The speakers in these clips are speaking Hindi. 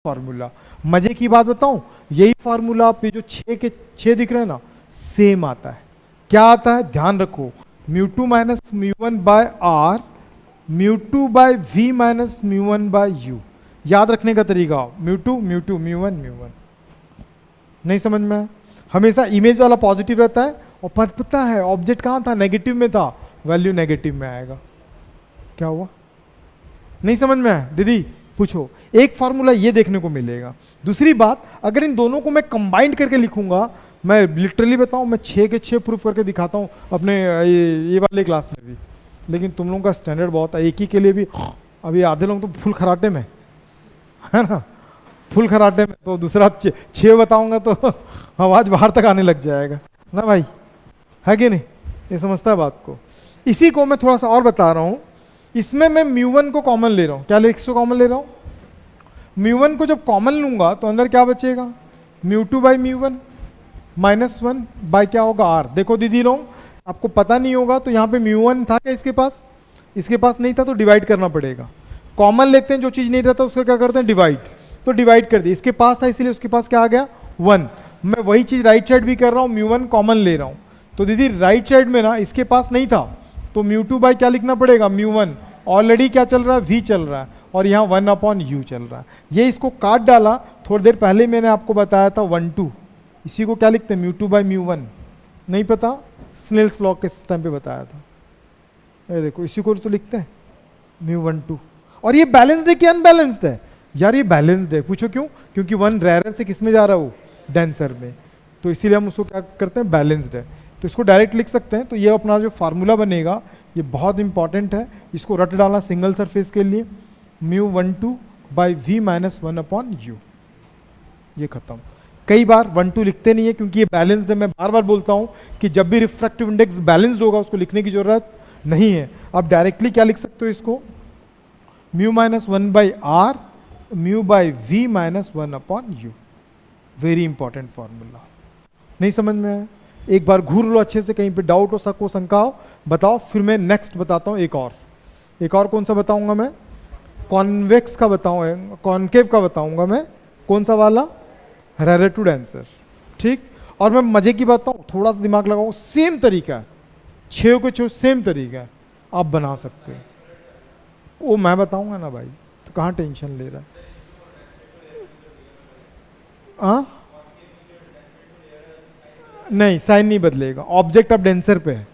फॉर्मूला। मजे की बात बताऊं, यही फॉर्मूला पे जो 6 के 6 दिख रहे हैं ना, सेम आता है। क्या आता है, ध्यान रखो, μ2 minus μ1 by R, μ2 by v minus μ1 by u। याद रखने का तरीका, μ2 μ2 μ1 μ1। नहीं समझ में आया? हमेशा इमेज वाला पॉजिटिव रहता है, और पता है ऑब्जेक्ट कहाँ था, नेगेटिव में था, वैल्यू नेगेटिव में आएगा। क्या हुआ, नहीं समझ में आया? दीदी पूछो। एक फार्मूला ये देखने को मिलेगा। दूसरी बात, अगर इन दोनों को मैं कंबाइंड करके लिखूंगा, मैं लिटरली बताऊं, मैं 6 के 6 प्रूफ करके दिखाता हूं अपने ये वाले क्लास में भी, लेकिन तुम लोगों का स्टैंडर्ड बहुत है, एक ही के लिए भी अभी आधे लोग तो फुल खराटे में है ना, फुल खराटे में। तो दूसरा 6 बताऊंगा तो आवाज बाहर तक आने लग जाएगा ना भाई, है कि नहीं? ये समझता है बात को। इसी को मैं थोड़ा सा और बता रहा हूं। इसमें मैं μ1 को कॉमन ले रहा हूं। क्या इसको कॉमन ले रहा हूं? μ1 को जब कॉमन लूंगा तो अंदर क्या बचेगा, μ2 बाई μ1 माइनस 1 बाय क्या होगा, आर। देखो दीदी लोग, आपको पता नहीं होगा तो यहाँ पे μ1 था क्या इसके पास? इसके पास नहीं था, तो डिवाइड करना पड़ेगा। कॉमन लेते हैं, जो चीज़ नहीं रहता उसका क्या करते हैं, डिवाइड। तो डिवाइड कर दी, इसके पास था इसलिए उसके पास क्या आ गया, 1। मैं वही चीज़ राइट साइड भी कर रहा हूँ, μ1 कॉमन ले रहा हूँ। तो दीदी राइट साइड में ना इसके पास नहीं था, तो μ2 बाई क्या लिखना पड़ेगा, μ1। ऑलरेडी क्या चल रहा है, v चल रहा है, और यहाँ 1/u चल रहा है। ये इसको काट डाला, थोड़ी देर पहले मैंने आपको बताया था 1 2, इसी को क्या लिखते हैं, μ2 बाई μ1। नहीं पता, स्नेल्स लॉ के टाइम पे बताया था। ये देखो, इसी को तो लिखते हैं μ1 2। और ये बैलेंस्ड है कि अनबैलेंस्ड है? यार ये बैलेंस्ड है। पूछो क्यों? क्योंकि 1 रेयर से किस में जा रहा है, वो डेंसर में, तो इसीलिए हम उसको क्या करते हैं, बैलेंस्ड है। तो इसको डायरेक्ट लिख सकते हैं। तो ये अपना जो फार्मूला बनेगा, ये बहुत इंपॉर्टेंट है, इसको रट डालना सिंगल सरफेस के लिए, μ12 बाई v माइनस 1/u। ये खत्म। कई बार 1 2 लिखते नहीं है क्योंकि ये बैलेंस्ड है। मैं बार बार बोलता हूं कि जब भी रिफ्रैक्टिव इंडेक्स बैलेंस्ड होगा उसको लिखने की जरूरत नहीं है। आप डायरेक्टली क्या लिख सकते हो इसको, μ minus 1 by R, mu by v minus 1/u। Very important formula. नहीं समझ में आया? एक बार घूर लो अच्छे से, कहीं पे डाउट हो, सको शंका हो, बताओ। फिर मैं नेक्स्ट बताता हूँ। एक और कौन सा बताऊंगा मैं, कॉन्वेक्स का बताऊँ, कॉन्केव का बताऊंगा मैं। कौन सा वाला, रेलेटिव आंसर। ठीक। और मैं मजे की बात बताऊँ, थोड़ा सा दिमाग लगाओ, सेम तरीका है, 6 को 6 सेम तरीका है, आप बना सकते हो। वो मैं बताऊंगा ना भाई, तो कहाँ टेंशन ले रहा है? हाँ नहीं, साइन नहीं बदलेगा। ऑब्जेक्ट अब डेंसर पे है।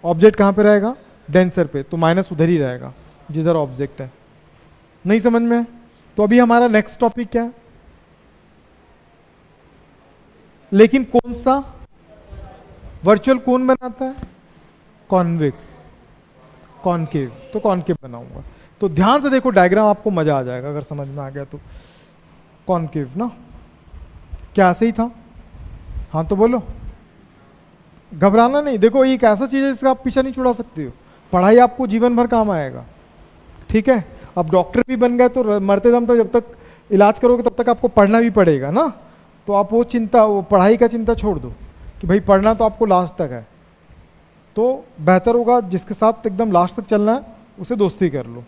ऑब्जेक्ट कहाँ पे रहेगा, डेंसर पे, तो माइनस उधर ही रहेगा जिधर ऑब्जेक्ट है। नहीं समझ में? तो अभी हमारा नेक्स्ट टॉपिक क्या है, लेकिन कौन सा वर्चुअल कौन बनाता है, कॉन्वेक्स, कॉनकेव। तो कॉनकेव बनाऊंगा। तो ध्यान से देखो डायग्राम, आपको मजा आ जाएगा अगर समझ में आ गया तो। कॉनकेव ना, क्या सही था? हाँ तो बोलो, घबराना नहीं। देखो ये एक ऐसा चीज है जिसका आप पीछा नहीं छुड़ा सकते हो। पढ़ाई आपको जीवन भर काम आएगा। ठीक है। अब डॉक्टर भी बन गए तो मरते दम तक जब तक इलाज करोगे तब तक आपको पढ़ना भी पड़ेगा ना। तो आप वो पढ़ाई का चिंता छोड़ दो कि भाई पढ़ना तो आपको लास्ट तक है। तो बेहतर होगा जिसके साथ एकदम लास्ट तक चलना है उसे दोस्ती कर लो।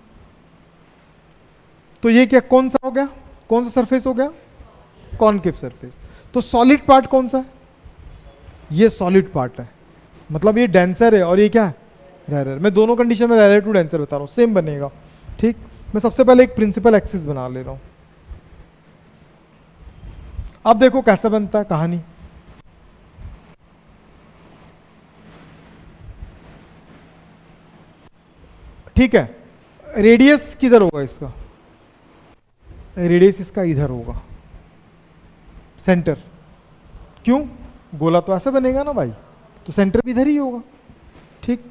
तो ये क्या, कौन सा हो गया, कौन सा सरफेस हो गया, कॉनकेव सरफेस। तो सॉलिड पार्ट कौन सा है, ये सॉलिड पार्ट है, मतलब ये डेंसर है और ये क्या है, रेयर। मैं दोनों कंडीशन में रेलेटिव डेंसर बता रहा हूँ, सेम बनेगा। ठीक। मैं सबसे पहले एक प्रिंसिपल एक्सिस बना ले रहा हूं। अब देखो कैसा बनता है कहानी। ठीक है। रेडियस किधर होगा इसका, रेडियस इसका इधर होगा, सेंटर। क्यों, गोला तो ऐसा बनेगा ना भाई, तो सेंटर भी इधर ही होगा। ठीक।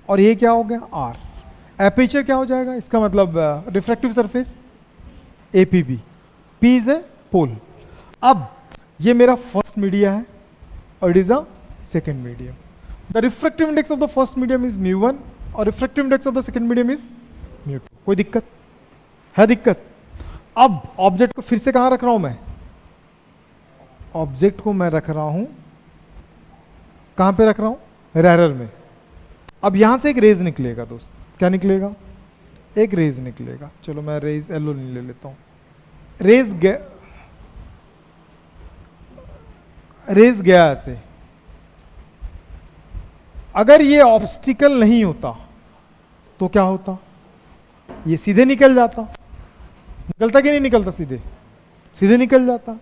और ये क्या हो गया, आर। एपर्चर क्या हो जाएगा, इसका मतलब refractive surface, APB. P is a pole. अब ये मेरा फर्स्ट मीडिया है और it is a second medium. The refractive index of the first medium is μ1 और refractive index of the second medium is μ2। कोई दिक्कत है? दिक्कत। अब ऑब्जेक्ट को फिर से कहां रख रहा हूं मैं, ऑब्जेक्ट को मैं रख रहा हूं, कहां पे रख रहा हूं, रेरर में। अब यहां से एक रेज निकलेगा दोस्त, क्या निकलेगा, एक रेज निकलेगा। चलो मैं रेज एलो ले लेता हूं। रेस गया ऐसे, अगर ये ऑब्स्टिकल नहीं होता तो क्या होता, ये सीधे निकल जाता, निकलता कि नहीं निकलता, सीधे सीधे निकल जाता।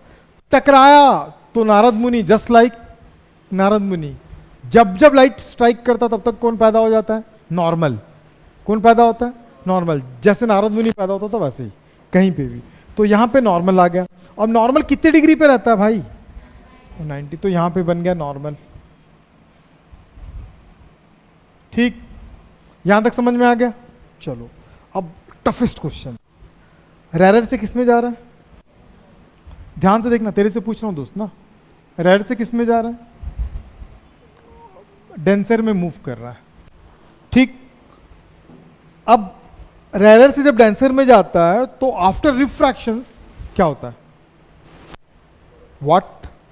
टकराया तो नारद मुनि, जस्ट लाइक नारद मुनि, जब जब लाइट स्ट्राइक करता तब तक कौन पैदा हो जाता है, नॉर्मल। कौन पैदा होता है, नॉर्मल। जैसे नारद मुनि पैदा होता था वैसे ही कहीं पे भी। तो यहां पे नॉर्मल आ गया। अब नॉर्मल कितने डिग्री पे रहता है भाई, 90, तो यहां पे बन गया नॉर्मल। ठीक, यहां तक समझ में आ गया। चलो अब टफेस्ट क्वेश्चन, रैरर से किस में जा रहा है, ध्यान से देखना, तेरे से पूछ रहा हूं दोस्त ना, रैरर से किस में जा रहा है, डेंसर में मूव कर रहा है। ठीक, अब रैरर से जब डेंसर में जाता है तो आफ्टर रिफ्रैक्शंस क्या होता है, व्हाट,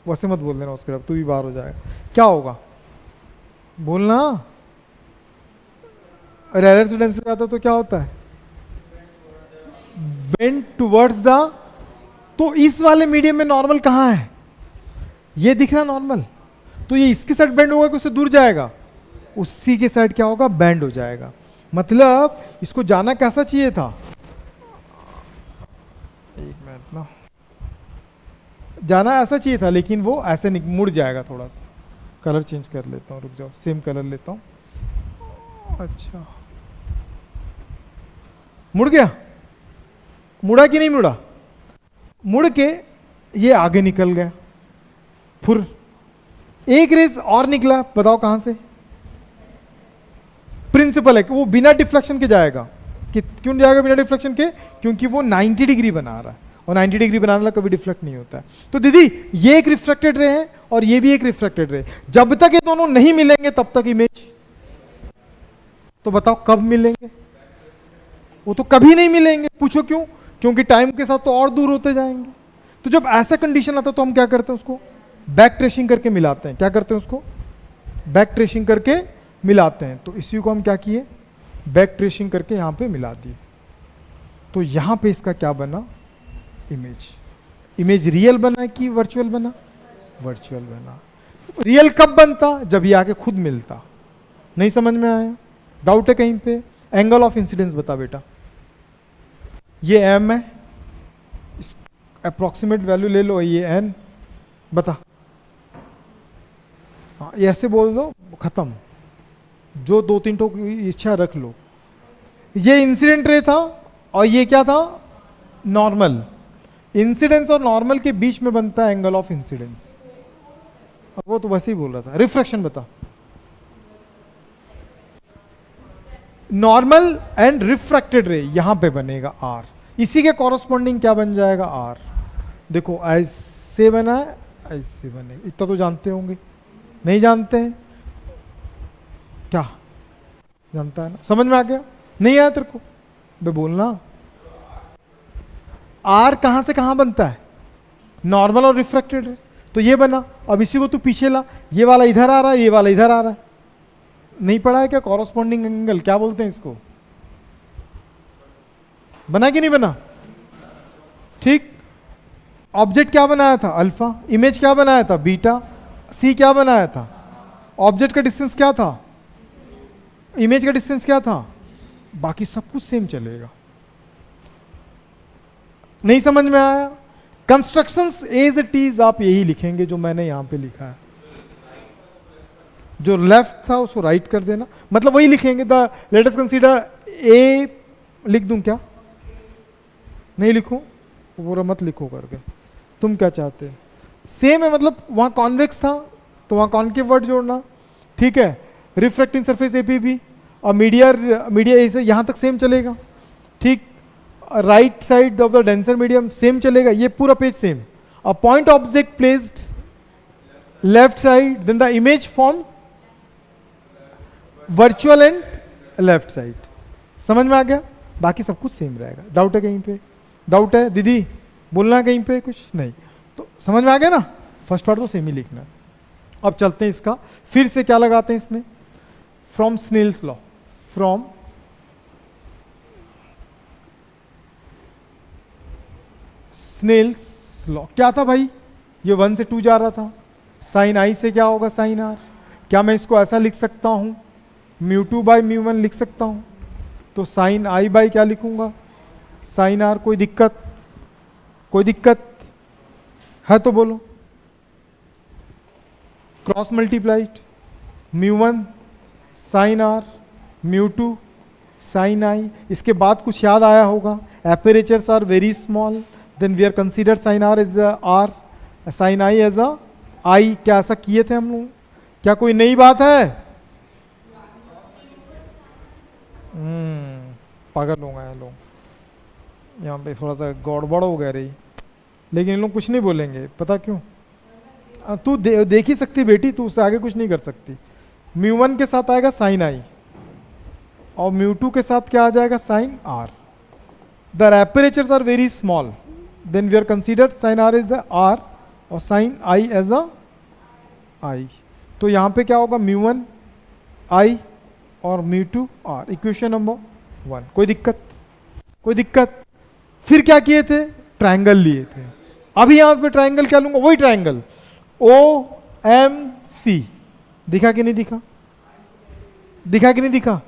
वैसे मत बोल देना उसके, अब तू भी बाहर हो जाएगा, क्या होगा बोलना। रैरर से डेंसर जाता है तो क्या होता है, बेंड टुवर्ड्स द, तो इस वाले मीडियम में नॉर्मल कहां है, ये दिख रहा नॉर्मल, तो ये इसके साइड बेंड होगा कि उससे दूर जाएगा, उसी के साइड क्या होगा, बेंड हो जाएगा। मतलब इसको जाना कैसा चाहिए था, एक मिनट ना, जाना ऐसा चाहिए था, लेकिन वो ऐसे मुड़ जाएगा। थोड़ा सा कलर चेंज कर लेता हूं, रुक जाओ, सेम कलर लेता हूं। अच्छा, मुड़ गया, मुड़ा कि नहीं मुड़ा, मुड़ के ये आगे निकल गया, फिर एक रेस और निकला, बताओ कहां से, प्रिंसिपल है कि वो बिना डिफ्लेक्शन के जाएगा। कि क्यों जाएगा बिना डिफ्लेक्शन के, क्योंकि वो 90 डिग्री बना रहा है, और 90 डिग्री बनाने वाला कभी डिफ्लेक्ट नहीं होता है। तो दीदी ये एक रिफ्रैक्टेड रे है और ये भी एक रिफ्रैक्टेड रे, जब तक ये दोनों नहीं मिलेंगे तब तक इमेज, तो बताओ कब मिलेंगे, वो तो कभी नहीं मिलेंगे। पूछो क्यों, क्योंकि टाइम के साथ तो और दूर होते जाएंगे। तो जब ऐसा कंडीशन आता है तो हम क्या करते हैं, उसको बैक ट्रेसिंग करके मिलाते हैं। क्या करते हैं, उसको बैक ट्रेसिंग करके मिलाते हैं। तो इसी को हम क्या किए, बैक ट्रेसिंग करके यहां पे मिला दिए। तो यहां पे इसका क्या बना, इमेज। इमेज रियल बना कि वर्चुअल बना, वर्चुअल बना। रियल कब बनता, जब ये आके खुद मिलता। नहीं समझ में आया, डाउट है कहीं पे, एंगल ऑफ इंसिडेंस बता बेटा। ये m है, अप्रोक्सीमेट वैल्यू ले लो, ये n, बता। हाँ, ऐसे बोल दो, खत्म। जो 2-3 ठोक इच्छा रख लो। ये इंसिडेंट रे था और ये क्या था, नॉर्मल। इंसिडेंस और नॉर्मल के बीच में बनता है एंगल ऑफ इंसिडेंस। वो तो वैसे ही बोल रहा था। रिफ्रैक्शन बता, नॉर्मल एंड रिफ्रैक्टेड रे यहां पे बनेगा r, इसी के कॉरस्पॉन्डिंग क्या बन जाएगा r। देखो ऐसे बना है, ऐसे बनेगा, इतना तो जानते होंगे, नहीं जानते हैं क्या, जानता है ना, समझ में आ गया, नहीं आया तेरे को, बे बोलना। r कहां से कहां बनता है, नॉर्मल और रिफ्रैक्टेड रे, तो ये बना। अब इसी को तू पीछे ला, ये वाला इधर आ रहा है, ये वाला इधर आ रहा है। नहीं पढ़ा है क्या, कॉरस्पॉन्डिंग एंगल क्या बोलते हैं इसको, बना कि नहीं बना। ठीक, ऑब्जेक्ट क्या बनाया था, अल्फा, इमेज क्या बनाया था, बीटा, सी क्या बनाया था, ऑब्जेक्ट का डिस्टेंस क्या था, इमेज का डिस्टेंस क्या था, बाकी सब कुछ सेम चलेगा। नहीं समझ में आया, कंस्ट्रक्शंस एज इट इज आप यही लिखेंगे जो मैंने यहां पे लिखा है। जो लेफ्ट था उसको राइट कर देना, मतलब वही लिखेंगे। The let us consider a, लिख दूं क्या, नहीं लिखूं, पूरा मत लिखो करके, तुम क्या चाहते हैं, सेम है। मतलब वहां कॉन्वेक्स था तो वहां कॉन्केव वर्ड जोड़ना, ठीक है। रिफ्रैक्टिंग सरफेस एपीबी और मीडिया ऐसे यहां तक सेम चलेगा, ठीक। Right side of the denser medium same चलेगा, ये पूरा page same. A point object placed left side, then the image form virtual and left side. समझ में आ गया, बाकी सब कुछ सेम रहेगा। डाउट है कहीं पे, डाउट है दीदी, बोलना है कहीं पे कुछ नहीं, तो समझ में आ गया ना। फर्स्ट पार्ट तो सेम ही लिखना है। अब चलते हैं इसका, फिर से क्या लगाते हैं इसमें, from Snell's law, from Snell's law क्या था भाई, ये 1 से 2 जा रहा था, साइन आई से क्या होगा साइन आर। क्या मैं इसको ऐसा लिख सकता हूँ, μ2 बाई μ1 लिख सकता हूँ, तो साइन आई बाई क्या लिखूंगा साइन आर। कोई दिक्कत, कोई दिक्कत है तो बोलो। Cross multiplied μ1 sine R μ2 sine i. इसके बाद कुछ याद आया होगा, apertures are very small, then we are consider sine R as R, sine i as a i. क्या ऐसा किए थे हम लोग? क्या कोई नई बात है? पागल हो गए लोग, यहाँ पे थोड़ा सा गड़बड़ हो गया रही, लेकिन इन लोग कुछ नहीं बोलेंगे, पता क्यों? तू देख ही सकती बेटी, तू उससे आगे कुछ नहीं कर सकती। μ1 के साथ आएगा साइन आई और μ2 के साथ क्या आ जाएगा sine R. The apertures are very small, then we are consider sine R is R और sine i as a i. तो यहाँ पे क्या होगा μ1 आई और μ2 आर, इक्वेशन नंबर 1। कोई दिक्कत, कोई दिक्कत? फिर क्या किए थे, ट्रायंगल लिए थे। अभी यहाँ पे ट्रायंगल क्या लूंगा, वही ट्रायंगल OMC। दिखा कि नहीं दिखा, दिखा कि नहीं दिखा?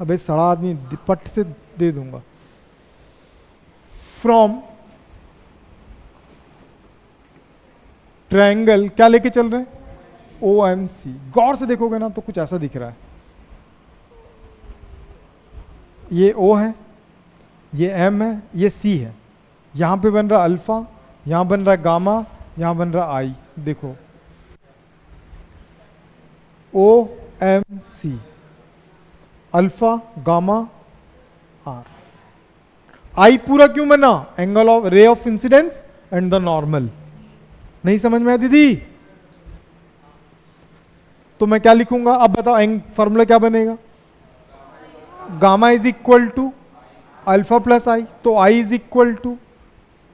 अबे सड़ा आदमी, पट से दे दूंगा। फ्रॉम ट्रायंगल क्या लेके चल रहे हैं, OMC। गौर से देखोगे ना तो कुछ ऐसा दिख रहा है, ये O है, ये M है, ये C है। यहां पे बन रहा अल्फा, यहां बन रहा गामा, यहां बन रहा आई। देखो OMC, अल्फा गामा आर। आई पूरा क्यों बना, angle of ray of incidence and the normal. नहीं समझ में आया दीदी? तो मैं क्या लिखूंगा अब बताओ, फॉर्मूला क्या बनेगा, gamma is equal to alpha plus i. तो i is equal to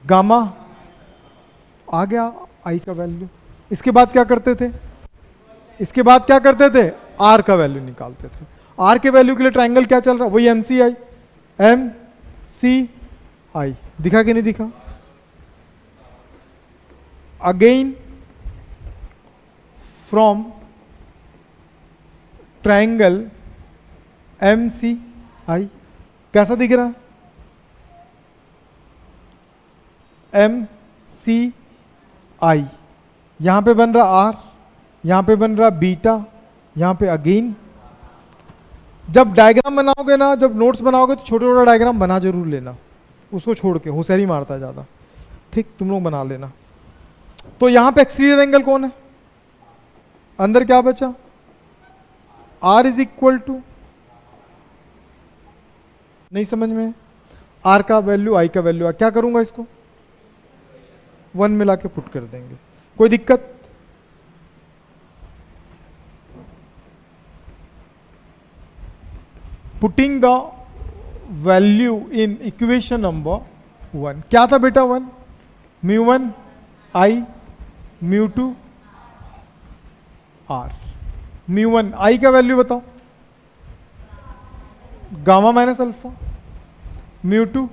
gamma, आ गया आई का वैल्यू। इसके बाद क्या करते थे, इसके बाद क्या करते थे, आर का वैल्यू निकालते थे। आर के वैल्यू के लिए ट्रायंगल क्या चल रहा है, वही MCI, MCI। दिखा कि नहीं दिखा? अगेन फ्रॉम ट्रायंगल MCI, कैसा दिख रहा है, MCI। यहां पे बन रहा आर, यहां पे बन रहा बीटा, यहां पे अगेन। जब डायग्राम बनाओगे ना, जब नोट्स बनाओगे तो छोटा छोटा डायग्राम बना जरूर लेना, उसको छोड़ के होशियारी मारता है ज्यादा, ठीक? तुम लोग बना लेना। तो यहां पे एक्सटीरियर एंगल कौन है, अंदर क्या बचा, आर इज इक्वल टू, नहीं समझ में, आर का वैल्यू आई का वैल्यू। क्या करूंगा इसको 1 मिला के पुट कर देंगे। कोई दिक्कत? Putting the value in equation number 1। क्या था बेटा 1, μ1 आई μ2 आर। μ1 आई का वैल्यू बताओ, gamma minus alpha, μ2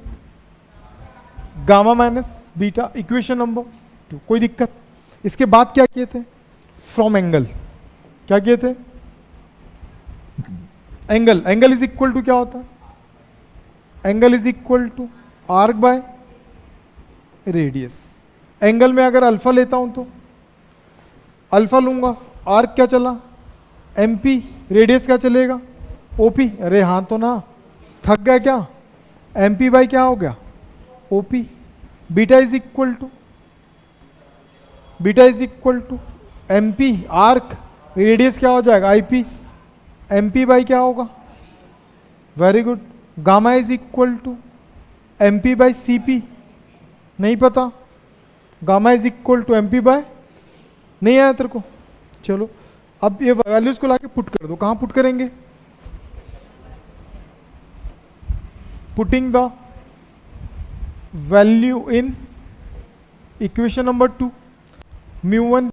gamma minus beta, equation number 2। कोई दिक्कत? इसके बाद क्या किए थे, फ्रॉम एंगल क्या किए थे, angle. Angle is equal to क्या होता है, angle is equal to arc by radius. Angle में अगर अल्फा लेता हूं तो अल्फा लूंगा, आर्क क्या चला MP, रेडियस क्या चलेगा OP। अरे हाँ तो ना, थक गया क्या, MP बाई क्या हो गया OP। Beta is equal to, beta is equal to MP arc, radius क्या हो जाएगा IP, MP बाई क्या होगा, very good. Gamma is equal to MP by CP, नहीं पता, gamma is equal to MP by, नहीं आया तेरे को? चलो अब ये वैल्यूज को लाके पुट कर दो। कहां पुट करेंगे, putting the value in equation number 2। μ1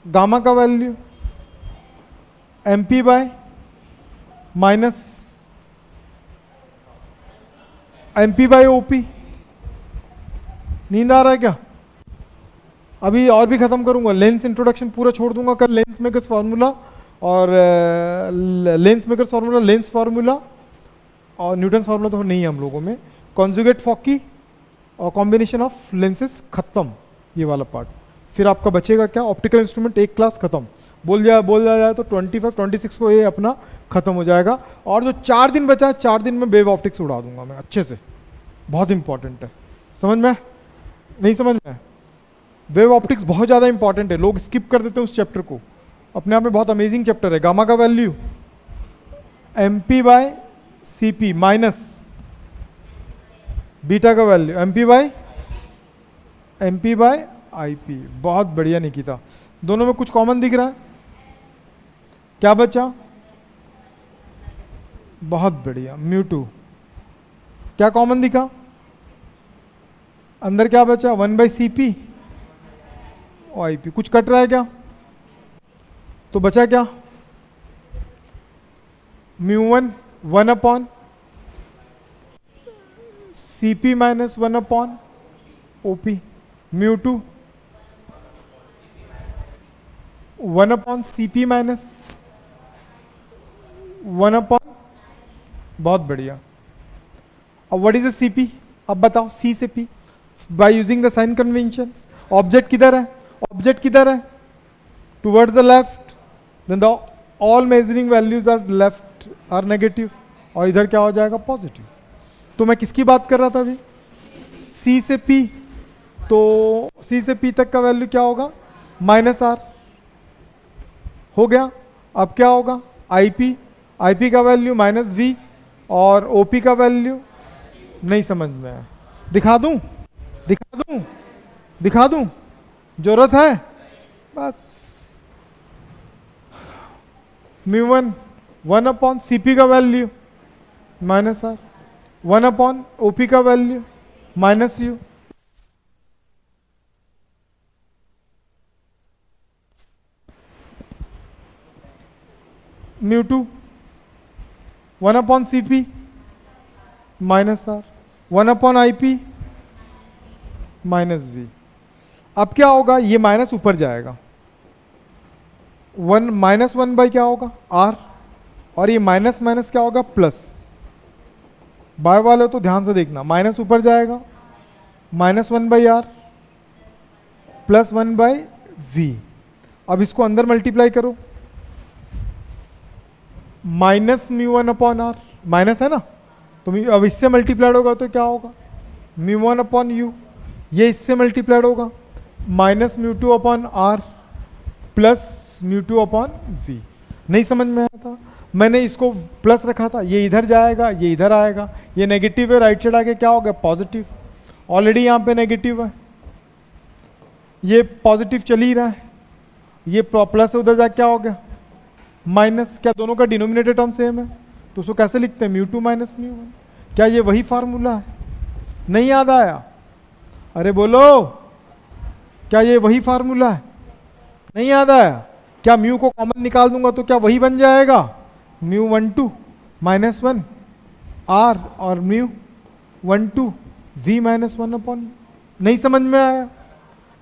gamma का value MP by minus MP by OP, नींद आ रहा है क्या? अभी और भी खत्म करूंगा, लेंस इंट्रोडक्शन पूरा छोड़ दूंगा कल, लेंस मेकर्स फार्मूला और lens makers formula, lens formula और न्यूटन फार्मूला तो नहीं है हम लोगों में, कॉन्जुगेट फॉकी और कॉम्बिनेशन ऑफ लेंसेज, खत्म ये वाला पार्ट। फिर आपका बचेगा क्या? ऑप्टिकल इंस्ट्रूमेंट, एक क्लास खत्म। बोल जाए तो 25 26 को ये अपना खत्म हो जाएगा। और जो 4 दिन बचा है, 4 दिन में वेव ऑप्टिक्स उड़ा दूंगा मैं अच्छे से, बहुत इंपॉर्टेंट है। समझ में? नहीं समझ में? वेव ऑप्टिक्स बहुत ज़्यादा इंपॉर्टेंट है, लोग स्किप कर देते हैं उस चैप्टर को, अपने आप में बहुत अमेजिंग चैप्टर है। गामा का वैल्यू MP बाय CP माइनस बीटा का वैल्यू MP बाय IP। बहुत बढ़िया निकिता, दोनों में कुछ कॉमन दिख रहा है? क्या बचा? बहुत बढ़िया, μ2। क्या कॉमन दिखा? अंदर क्या बचा? 1/CP और IP। कुछ कट रहा है क्या? तो बचा क्या? μ1 1/CP minus 1/OP, μ2 1/CP minus 1/। बहुत बढ़िया। अब व्हाट इज द CP? अब बताओ, C से P by using the sign conventions. Object किधर है? ऑब्जेक्ट किधर है? Towards the left, then the all measuring values are left are negative, और इधर क्या हो जाएगा? पॉजिटिव। तो मैं किसकी बात कर रहा था अभी? C से P। तो C से P तक का वैल्यू क्या होगा? -R हो गया। अब क्या होगा? IP का वैल्यू -V और OP का वैल्यू नहीं समझ में आया। दिखा दूं? जरूरत है? बस μ1 1/CP का वैल्यू -R, 1/OP का value -U। μ2 1/CP -R, 1/IP -V। अब क्या होगा? ये माइनस ऊपर जाएगा, 1 बाई क्या होगा? R, और ये माइनस माइनस क्या होगा? प्लस। बाय वाले तो ध्यान से देखना, माइनस ऊपर जाएगा, -1/R +1/V। अब इसको अंदर मल्टीप्लाई करो, -μ1/R, माइनस है ना, तो अब इससे मल्टीप्लाइड होगा तो क्या होगा? μ1/U। ये इससे मल्टीप्लाइड होगा, -μ2/R +μ2/V। नहीं समझ में आया था? मैंने इसको प्लस रखा था, ये इधर जाएगा, ये इधर आएगा, ये नेगेटिव है, राइट साइड आके क्या हो गया? पॉजिटिव। ऑलरेडी यहाँ पे नेगेटिव है, ये पॉजिटिव चल ही रहा है, ये प्लस उधर जाके क्या हो गया? माइनस। क्या दोनों का डिनोमिनेटर टर्म सेम है? तो उसको कैसे लिखते हैं? μ2 - μ1। क्या ये वही फार्मूला है? नहीं याद आया? अरे बोलो, क्या ये वही फार्मूला है? नहीं याद आया? क्या म्यू को कॉमन निकाल दूंगा तो क्या वही बन जाएगा? μ12 -1 R और μ12 V -1/। नहीं समझ में आया?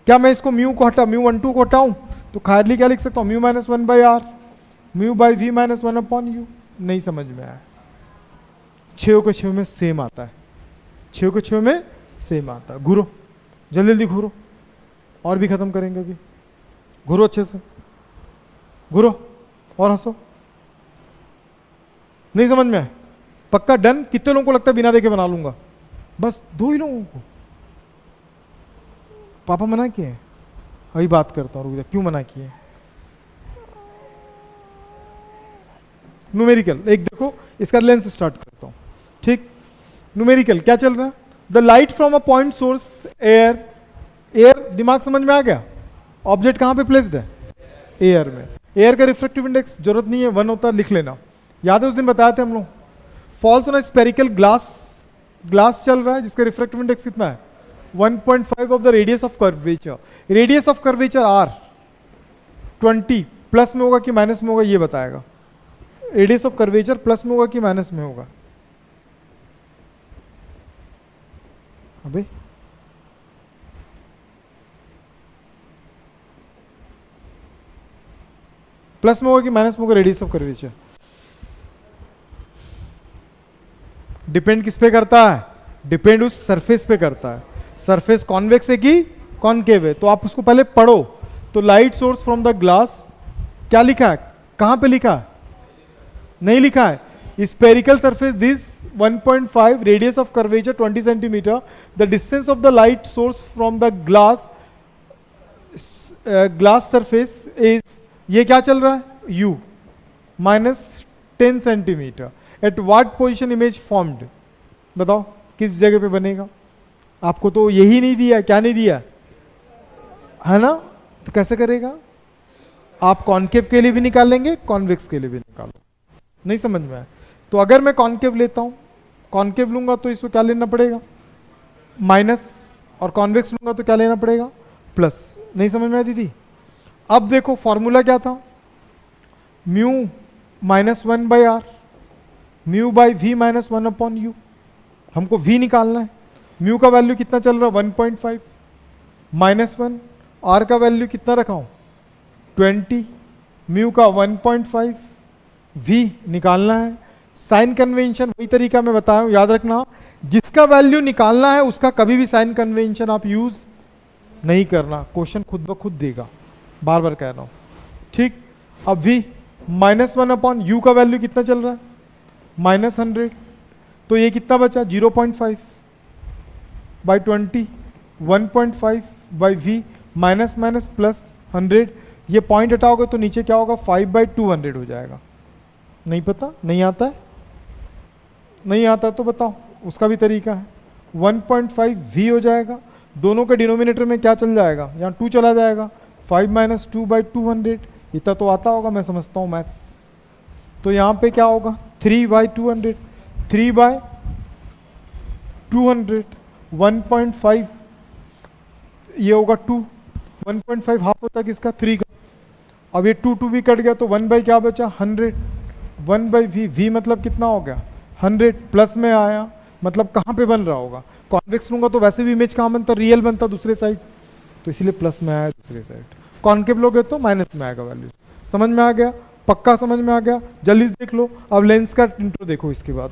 क्या मैं इसको μ12 को हटाऊं तो खाली क्या लिख सकता हूं? μ -1/R μ/V -1/U। नहीं समझ में आया? 6 के 6 में सेम आता है, 6 के 6 में सेम आता है। घूरो, जल्दी जल्दी घूरो, और भी खत्म करेंगे अभी। घूरो अच्छे से, घूरो और हंसो। नहीं समझ में आया? पक्का डन? कितने लोगों को लगता है बिना देखे बना लूंगा? बस 2 ही लोगों को। पापा मना किए हैं? अभी बात करता हूँ, क्यों मना किए? न्यूमेरिकल एक देखो, इसका लेंस स्टार्ट करता हूं। ठीक, न्यूमेरिकल क्या चल रहा है? The light from a point source air. Air दिमाग समझ में आ गया? ऑब्जेक्ट कहां पे प्लेस्ड है? एयर में। एयर का रिफ्रैक्टिव इंडेक्स जरूरत नहीं है, 1 होता है, लिख लेना। याद है उस दिन बताए थे हम लोग? फॉल्स ऑन स्पेरिकल ग्लास चल रहा है जिसका रिफ्रैक्टिव इंडेक्स कितना है? 1.5 of the radius of curvature. Radius of curvature R 20 plus में होगा कि माइनस में होगा ये बताएगा। रेडियस ऑफ कर्वेचर प्लस में होगा कि माइनस में होगा? अबे प्लस में होगा कि माइनस में होगा? रेडियस ऑफ कर्वेचर डिपेंड किस पे करता है? डिपेंड उस सरफेस पे करता है। सरफेस कॉन्वेक्स है कि कॉनकेव है, तो आप उसको पहले पढ़ो। तो light source from the glass, क्या लिखा है, कहां पे लिखा है? नहीं लिखा है। Spherical surface this 1.5 radius of curvature 20 centimetre, the distance of the light source from the glass surface is, ये क्या चल रहा है? u -10 centimetre. At what position image formed, बताओ किस जगह पे बनेगा? आपको तो यही नहीं दिया, क्या नहीं दिया है ना, तो कैसे करेगा? आप कॉनकेव के लिए भी निकाल लेंगे, कॉन्वेक्स के लिए भी निकालो। नहीं समझ में आया? तो अगर मैं कॉनकेव लेता हूं, कॉनकेव लूंगा तो इसको क्या लेना पड़ेगा? माइनस, और कॉन्वेक्स लूंगा तो क्या लेना पड़ेगा? प्लस। नहीं समझ में आया दीदी? अब देखो फॉर्मूला क्या था? Mu -1/r, mu by v -1/u। हमको v निकालना है। म्यू का वैल्यू कितना चल रहा है? 1.5 -1, r का वैल्यू कितना रखा हूं? 20, म्यू का 1.5, v निकालना है। साइन कन्वेंशन वही तरीका मैं बताया हूं, याद रखना, जिसका वैल्यू निकालना है उसका कभी भी साइन कन्वेंशन आप यूज नहीं करना, क्वेश्चन खुद ब खुद देगा, बार बार कह रहा हूं, ठीक। अब v -1/u का वैल्यू कितना चल रहा है? -100, तो ये कितना बचा? 0.5 by 20, 1.5 by v, minus minus plus 100, ये पॉइंट हटाओगे तो नीचे क्या होगा? 5/200 हो जाएगा। नहीं पता? नहीं आता है? नहीं आता तो बताओ, उसका भी तरीका है। 1.5 v हो जाएगा, दोनों के डिनोमिनेटर में क्या चल जाएगा? यहाँ 2 चला जाएगा, 5 - 2/200, इतना तो आता होगा, मैं समझता हूँ मैथ्स। तो यहाँ पे क्या होगा? 3/200, 3/200, 1.5, ये होगा 2, 1.5 हाफ होता है किसका? 3 का। अब ये 2 भी कट गया तो 1 बाई क्या बचा? 100, 1/v, v मतलब कितना हो गया? 100, प्लस में आया, मतलब कहाँ पे बन रहा होगा? कॉन्वेक्स लूंगा तो वैसे भी इमेज कहाँ बनता? रियल बनता दूसरे साइड, तो इसीलिए प्लस में आया दूसरे साइड। कॉन्केव लोगे तो माइनस में आएगा वैल्यू। समझ में आ गया? पक्का समझ में आ गया? जल्दी से देख लो। अब लेंस का इंट्रो देखो इसके बाद।